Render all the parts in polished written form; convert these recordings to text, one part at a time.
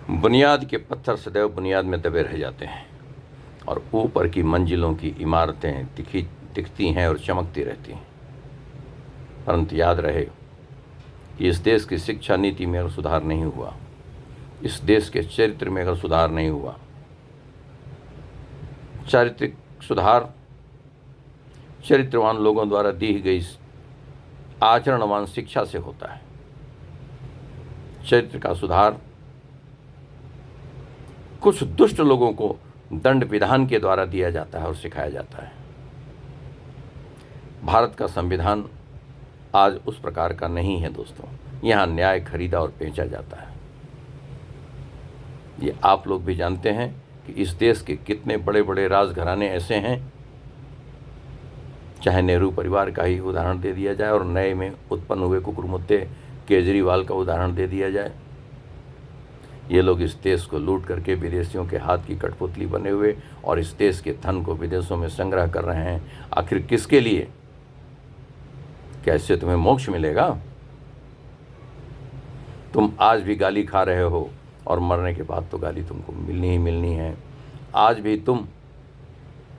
बुनियाद के पत्थर सदैव बुनियाद में दबे रह जाते हैं और ऊपर की मंजिलों की इमारतें दिखती हैं और चमकती रहती हैं। परंतु याद रहे कि इस देश की शिक्षा नीति में अगर सुधार नहीं हुआ, इस देश के चरित्र में अगर सुधार नहीं हुआ, चारित्रिक सुधार चरित्रवान लोगों द्वारा दी गई आचरणवान शिक्षा से होता है। चरित्र का सुधार कुछ दुष्ट लोगों को दंड विधान के द्वारा दिया जाता है और सिखाया जाता है। भारत का संविधान आज उस प्रकार का नहीं है दोस्तों। यहाँ न्याय खरीदा और बेचा जाता है। ये आप लोग भी जानते हैं कि इस देश के कितने बड़े बड़े राजघराने ऐसे हैं, चाहे नेहरू परिवार का ही उदाहरण दे दिया जाए और नए में उत्पन्न हुए कुकुरमुत्ते केजरीवाल का उदाहरण दे दिया जाए। ये लोग इस देश को लूट करके विदेशियों के हाथ की कठपुतली बने हुए और इस देश के धन को विदेशों में संग्रह कर रहे हैं। आखिर किसके लिए? कैसे तुम्हें मोक्ष मिलेगा? तुम आज भी गाली खा रहे हो और मरने के बाद तो गाली तुमको मिलनी ही मिलनी है। आज भी तुम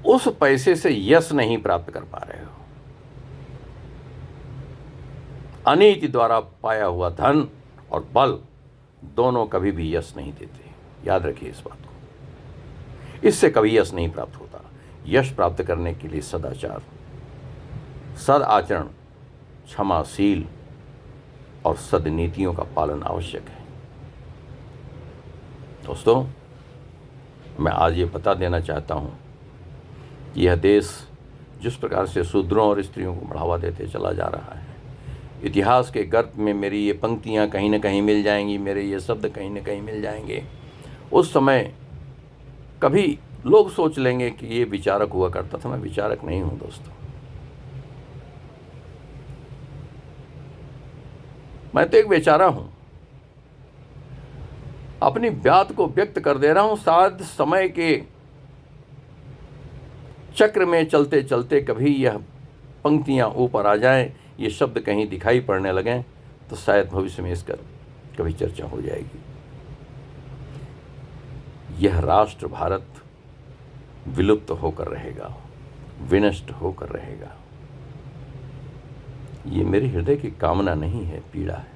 उस पैसे से यश नहीं प्राप्त कर पा रहे हो। अनीति द्वारा पाया हुआ धन और बल दोनों कभी भी यश नहीं देते। याद रखिए इस बात को। इससे कभी यश नहीं प्राप्त होता। यश प्राप्त करने के लिए सदाचार, सदाचरण, क्षमाशील और सदनीतियों का पालन आवश्यक है। दोस्तों, मैं आज ये बता देना चाहता हूँ कि यह देश जिस प्रकार से शूद्रों और स्त्रियों को बढ़ावा देते चला जा रहा है, इतिहास के गर्त में मेरी ये पंक्तियाँ कहीं न कहीं मिल जाएंगी, मेरे ये शब्द कहीं न कहीं मिल जाएंगे। उस समय कभी लोग सोच लेंगे कि ये विचारक हुआ करता था। मैं विचारक नहीं हूँ दोस्तों, मैं तो एक बेचारा हूँ। अपनी बात को व्यक्त कर दे रहा हूँ। शायद समय के चक्र में चलते चलते कभी यह पंक्तियाँ ऊपर आ जाएं, ये शब्द कहीं दिखाई पड़ने लगें, तो शायद भविष्य में इसका कभी चर्चा हो जाएगी। यह राष्ट्र भारत विलुप्त होकर रहेगा, विनष्ट होकर रहेगा। ये मेरे हृदय की कामना नहीं है, पीड़ा है।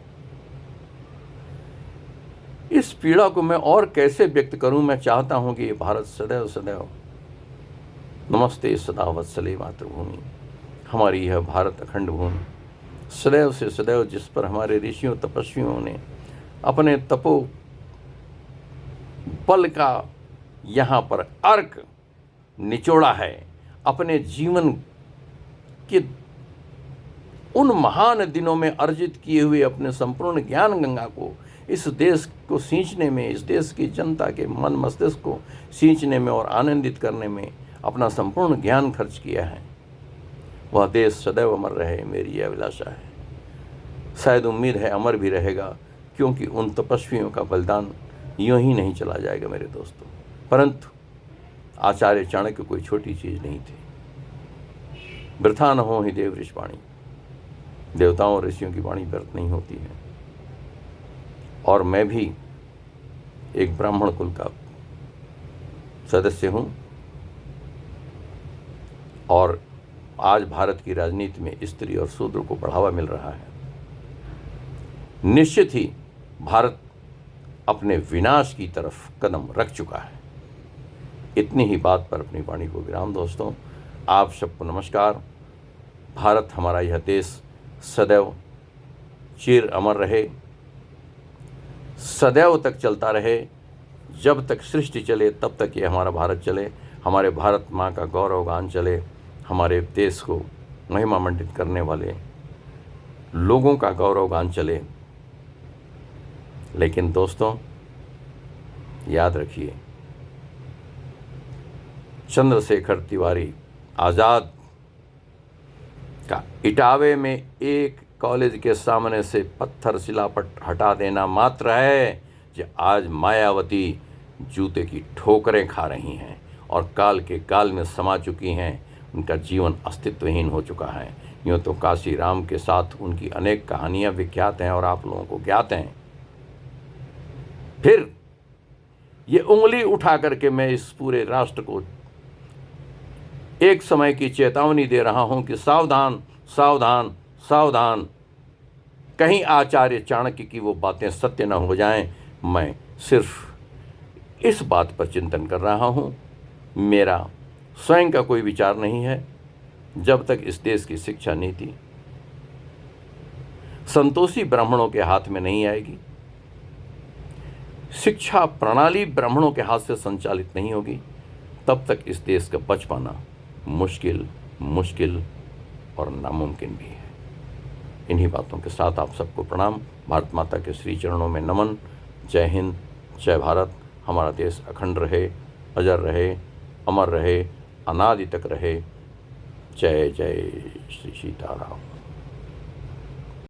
इस पीड़ा को मैं और कैसे व्यक्त करूं? मैं चाहता हूं कि ये भारत सदैव सदैव नमस्ते सदा वत्सले मातृभूमि, हमारी यह भारत अखंड भूमि सदैव से सदैव, जिस पर हमारे ऋषियों तपस्वियों ने अपने तपो बल का यहाँ पर अर्क निचोड़ा है, अपने जीवन के उन महान दिनों में अर्जित किए हुए अपने संपूर्ण ज्ञान गंगा को इस देश को सींचने में, इस देश की जनता के मन मस्तिष्क को सींचने में और आनंदित करने में अपना संपूर्ण ज्ञान खर्च किया है। वह देश सदैव अमर रहे, मेरी यह अभिलाषा है। शायद उम्मीद है अमर भी रहेगा, क्योंकि उन तपस्वियों का बलिदान यूँ ही नहीं चला जाएगा मेरे दोस्तों। परंतु आचार्य चाणक्य कोई छोटी चीज़ नहीं थे। वृथा न हो ही देव ऋषि वाणी, देवताओं और ऋषियों की वाणी व्यर्थ नहीं होती है। और मैं भी एक ब्राह्मण कुल का सदस्य हूँ और आज भारत की राजनीति में स्त्री और शूद्र को बढ़ावा मिल रहा है। निश्चित ही भारत अपने विनाश की तरफ कदम रख चुका है। इतनी ही बात पर अपनी वाणी को विराम। दोस्तों, आप सबको नमस्कार। भारत हमारा यह देश सदैव चिर अमर रहे, सदैव तक चलता रहे। जब तक सृष्टि चले तब तक ये हमारा भारत चले, हमारे भारत माँ का गौरव गान चले, हमारे देश को महिमा मंडित करने वाले लोगों का गौरव गान चले। लेकिन दोस्तों, याद रखिए, चंद्रशेखर तिवारी आज़ाद का इटावे में एक कॉलेज के सामने से पत्थर शिलापट हटा देना मात्र है जो आज मायावती जूते की ठोकरें खा रही हैं और काल के काल में समा चुकी हैं। उनका जीवन अस्तित्वहीन हो चुका है। यूँ तो काशी राम के साथ उनकी अनेक कहानियाँ विख्यात हैं और आप लोगों को ज्ञात हैं। फिर ये उंगली उठा करके मैं इस पूरे राष्ट्र को एक समय की चेतावनी दे रहा हूं कि सावधान सावधान सावधान, कहीं आचार्य चाणक्य की वो बातें सत्य न हो जाएं। मैं सिर्फ इस बात पर चिंतन कर रहा हूं, मेरा स्वयं का कोई विचार नहीं है। जब तक इस देश की शिक्षा नीति संतोषी ब्राह्मणों के हाथ में नहीं आएगी, शिक्षा प्रणाली ब्राह्मणों के हाथ से संचालित नहीं होगी, तब तक इस देश का बच पाना मुश्किल और नामुमकिन भी है। इन्हीं बातों के साथ आप सबको प्रणाम, भारत माता के श्री चरणों में नमन। जय हिंद, जय भारत। हमारा देश अखंड रहे, अजर रहे, अमर रहे, अनादि तक रहे। जय जय श्री सीताराम।